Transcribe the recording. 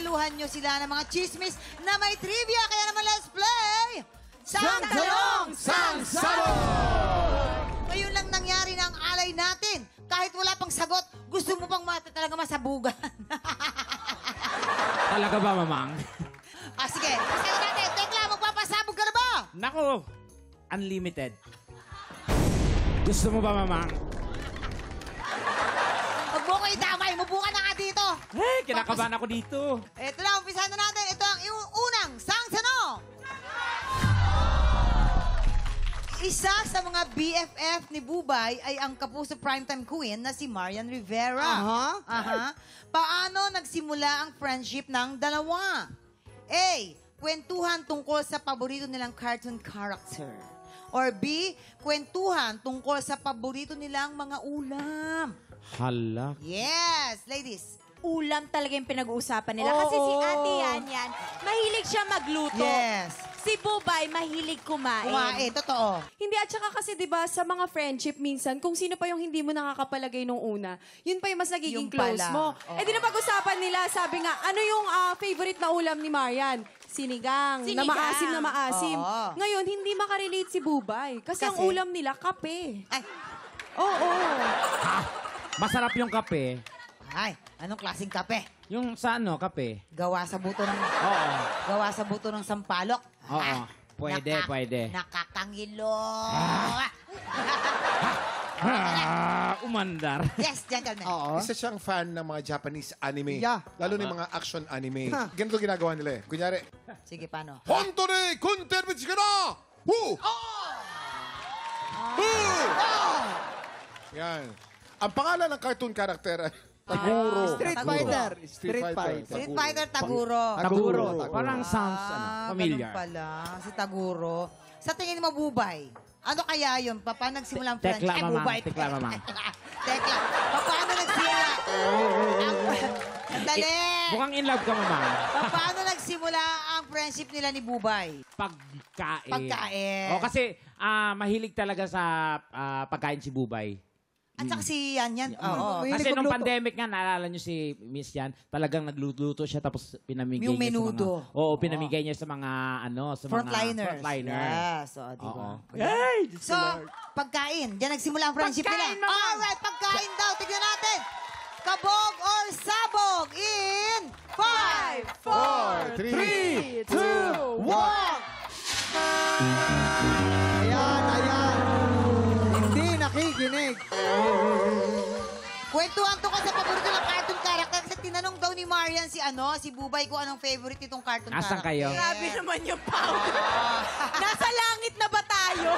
saluhan nyo sila ng mga chismis na may trivia. Kaya naman, let's play! Sang Tanong, Sang Sagot! Ngayon lang nangyari na ang alay natin. Kahit wala pang sagot, gusto mo pang talaga masabugan. Talaga ba, Mamang? Sige. Kasi natin, Tekla, magpapasabog ka na ba? Nako, unlimited. Gusto mo ba, Mamang? Huwag mo ko itamay, mubuka na nga dito. Hey, kinakabahan ako dito. Ito na, umpisahan na natin. Ito ang unang Sang Tanong. Isa sa mga BFF ni Bubay ay ang kapuso primetime queen na si Marian Rivera. Paano nagsimula ang friendship ng dalawa? A. Kwentuhan tungkol sa paborito nilang cartoon character. Or B. Kwentuhan tungkol sa paborito nilang mga ulam. Hala. Yes, ladies. Ulam talaga yung pinag-uusapan nila. Kasi si Ate Yan, mahilig siya magluto. Yes. Si Bubay, mahilig kumain. Kumain, totoo. Hindi, at saka kasi 'di ba sa mga friendship minsan, kung sino pa yung hindi mo nakakapalagay nung una, yun pa yung mas nagiging Yung close pala. mo. Oo. Eh di na pag-usapan nila, sabi nga, ano yung favorite na ulam ni Marian? Sinigang. Na Sinigang. maasim na maasim. Oo. Ngayon, hindi makarelate si Bubay. Kasi ang Kasi? ulam nila, kape. Ay, Oo. Masarap yung kape. ay, anong klaseng kape? Yung sa ano, kape? Gawa sa buto ng Oo. gawa sa buto ng sampalok. Oo. Pwede, pwede. Nakakangilo. Umandar. Yes, gentlemen. Isa siyang fan ng mga Japanese anime. Yeah. Lalo na yung mga action anime. Ganito ginagawa nila eh. Kunyari, Sige, paano? Hontore kunterbichi ka na! Woo! Yan. Ang pangalan ng cartoon character ay Taguro. Street Taguro. Fighter. Street Fighter. Street Fighter Taguro. Taguro. Parang sounds, Ganun familiar. pala, si Taguro. Sa tingin mo, Bubay, ano kaya yun? Paano nagsimula ang friendship? Tekla, Ay, Mamang. Bubay. Tekla, Mamang. Tekla. Paano nagsimula? Sandali. Mukhang in love ka, Mamang. Paano nagsimula ang friendship nila ni Bubay? Pagkain. Pagkain. O, kasi mahilig talaga sa pagkain si Bubay. At saka si Yan. Oo. Mahilig Kasi nung magluto. pandemic nga, naalala nyo si Miss Yan, talagang nagluto siya tapos pinamigay Yung niya menudo. sa mga... Oo, pinamigay niya sa mga, sa Frontliners. mga frontliners. Yes. O, di ba? Ay! So, pagkain. Diyan nagsimula ang friendship Pagkain, nila. Mama. Alright, pagkain daw. Tignan natin. Kabog or sabog in 5, 3, 2, 1. Ayan. Hindi nakikinig. Kwentuhan to ka sa paborito ng cartoon character kasi tinanong daw ni Marian si Bubay kung anong favorite nitong cartoon Nasaan character. kayo? Grabe naman yung powder. Nasa langit na ba tayo?